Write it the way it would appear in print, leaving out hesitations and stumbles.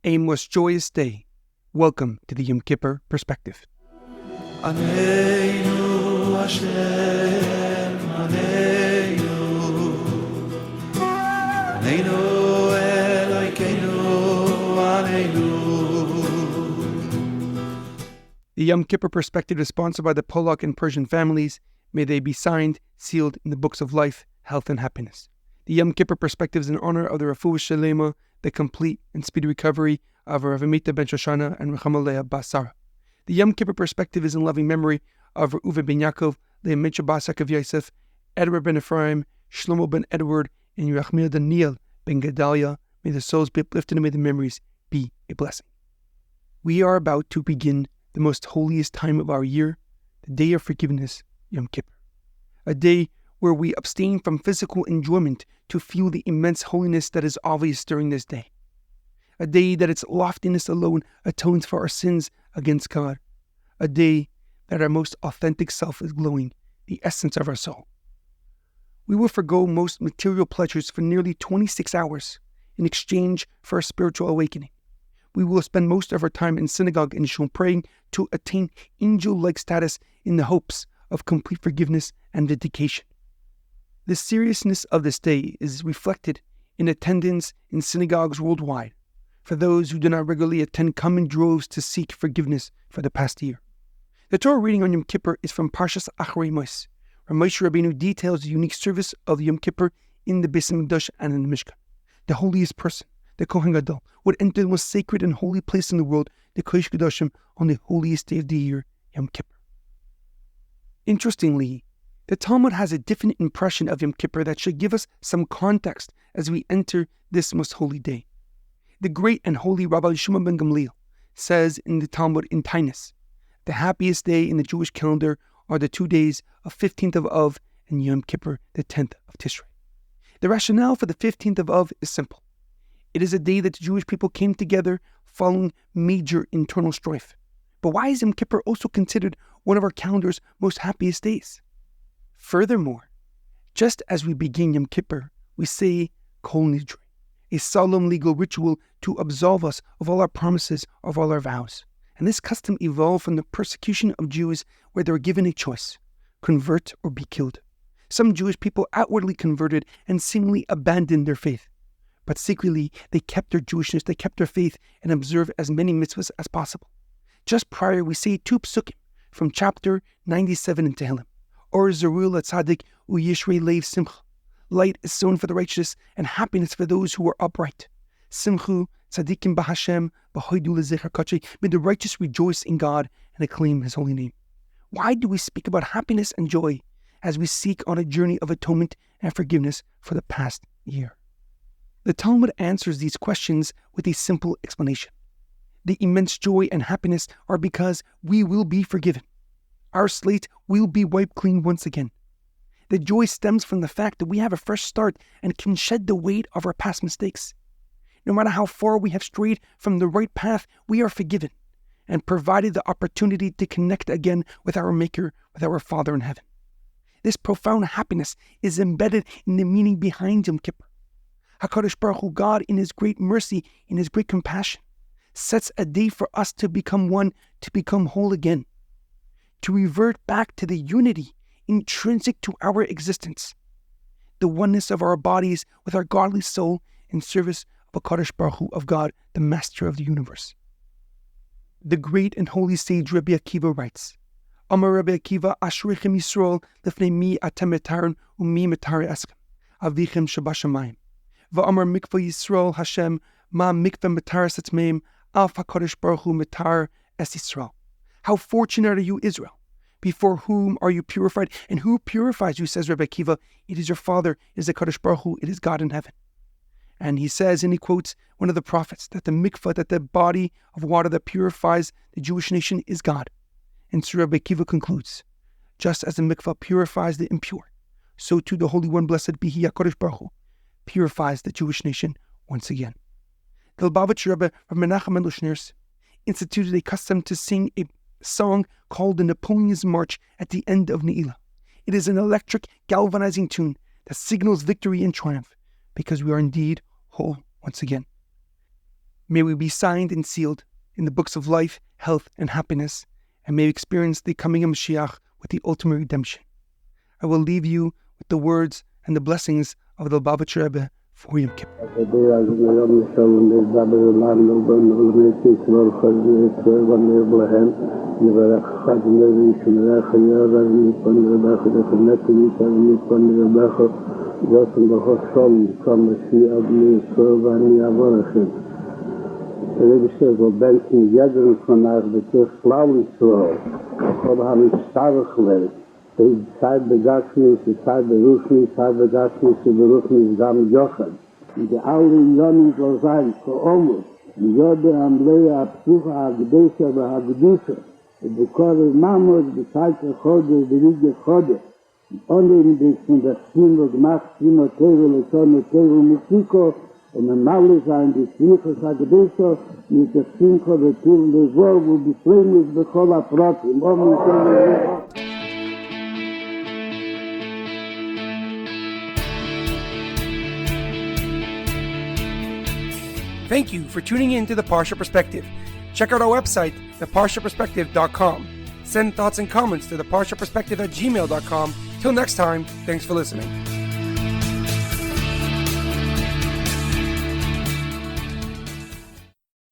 A most joyous day. Welcome to the Yom Kippur Perspective. Aneinu Hashem, Aneinu, Aneinu Elokeinu, Aneinu. The Yom Kippur Perspective is sponsored by the Polak and Persian families. May they be signed, sealed in the books of life, health, and happiness. The Yom Kippur Perspective is in honor of the Refuah Shlema, the complete and speedy recovery of HaRav Amitai ben Shoshanna and Leah Basara. The Yom Kippur Perspective is in loving memory of Reuven Ben Yaakov, Leah Mintche Yosef, Edward Ben Efraim, Shlomo Ben Edward, and Yirachmiel Daniel Ben Gedalia. May the souls be uplifted and may the memories be a blessing. We are about to begin the most holiest time of our year, the Day of Forgiveness, Yom Kippur. A day where we abstain from physical enjoyment to feel the immense holiness that is obvious during this day. A day that its loftiness alone atones for our sins against God. A day that our most authentic self is glowing, the essence of our soul. We will forgo most material pleasures for nearly 26 hours in exchange for a spiritual awakening. We will spend most of our time in synagogue and shul praying to attain angel-like status in the hopes of complete forgiveness and vindication. The seriousness of this day is reflected in attendance in synagogues worldwide. For those who do not regularly attend, come in droves to seek forgiveness for the past year. The Torah reading on Yom Kippur is from Parsha where Moshe Rabbeinu details the unique service of Yom Kippur in the Beis Hamikdash and in the Mishkan. The holiest person, the Kohen Gadol, would enter the most sacred and holy place in the world, the Kodesh Kodashim, on the holiest day of the year, Yom Kippur. Interestingly, the Talmud has a different impression of Yom Kippur that should give us some context as we enter this most holy day. The great and holy Rabbi Shlomo Ben Gamliel says in the Talmud in Tainus, the happiest day in the Jewish calendar are the 2 days of 15th of Av and Yom Kippur, the 10th of Tishrei. The rationale for the 15th of Av is simple. It is a day that the Jewish people came together following major internal strife. But why is Yom Kippur also considered one of our calendar's most happiest days? Furthermore, just as we begin Yom Kippur, we say Kol Nidre, a solemn legal ritual to absolve us of all our promises, of all our vows. And this custom evolved from the persecution of Jews where they were given a choice, convert or be killed. Some Jewish people outwardly converted and seemingly abandoned their faith. But secretly, they kept their Jewishness, they kept their faith, and observed as many mitzvahs as possible. Just prior, we say 2 psukim from chapter 97 in Tehillim. Or Zerul Tzaddik Uyishrei Leiv Simcha. Light is sown for the righteous, and happiness for those who are upright. Simchu Tzaddikim B'Hashem B'Hoidu L'Zecher Kachei. May the righteous rejoice in God and acclaim His holy name. Why do we speak about happiness and joy as we seek on a journey of atonement and forgiveness for the past year? The Talmud answers these questions with a simple explanation. The immense joy and happiness are because we will be forgiven. Our slate will be wiped clean once again. The joy stems from the fact that we have a fresh start and can shed the weight of our past mistakes. No matter how far we have strayed from the right path, we are forgiven and provided the opportunity to connect again with our Maker, with our Father in heaven. This profound happiness is embedded in the meaning behind Yom Kippur. HaKadosh Baruch Hu, God, in His great mercy, in His great compassion, sets a day for us to become one, to become whole again, to revert back to the unity intrinsic to our existence, the oneness of our bodies with our godly soul in service of HaKadosh Baruch Hu, of God, the Master of the universe. The great and holy sage Rabbi Akiva writes, Amar Rabbi Akiva, Ashrechem Yisrael, lefnei mi atem metaron umi metare eskem, avichem shabashamayim. Va'amar mikvah Yisrael Hashem, ma mikvah metaras etmeim, af HaKadosh Baruch Hu metar es Yisrael. How fortunate are you, Israel! Before whom are you purified? And who purifies you, says Rabbi Akiva? It is your Father, it is the Kadosh Baruch Hu, it is God in heaven. And he says, and he quotes one of the prophets, that the mikvah, that the body of water that purifies the Jewish nation is God. And so Rabbi Akiva concludes, just as the mikvah purifies the impure, so too the Holy One, blessed be He, HaKadosh Baruch Hu, purifies the Jewish nation once again. The Lubavitcher Rebbe of Menachem Mendel Schneerson instituted a custom to sing a song called the Napoleon's March at the end of Ne'ilah. It is an electric, galvanizing tune that signals victory and triumph, because we are indeed whole once again. May we be signed and sealed in the books of life, health, and happiness, and may we experience the coming of Mashiach with the ultimate redemption. I will leave you with the words and the blessings of the Lubavitcher Rebbe for Yom Kippur. Zo bent in jeden van haar de Klauwensrool. God hebben sterk gewerkt. De tijd begasmis, de tijd beruchnis, tijd begasmis, de beruchnis gam Jochen. De oude jongen zal zijn voor ons. De jode aan Leah, Psucha, Hagdesha, Hagdusha. De kore Mamos, de tijd de Chode, de Rige Chode. Oneindig van de Schimel gemacht, Schimel Tevel, Schimel Tevel, Musiko. Und man alle sein, die Schmiche Hagdesha, mit der Schimche, der Türen, der Wort, wo die Schleim ist, bechol Aprot, im Omen, Thank you for tuning in to the Parsha Perspective. Check out our website, theparshaperspective.com. Send thoughts and comments to theparshaperspective@gmail.com. Till next time, thanks for listening.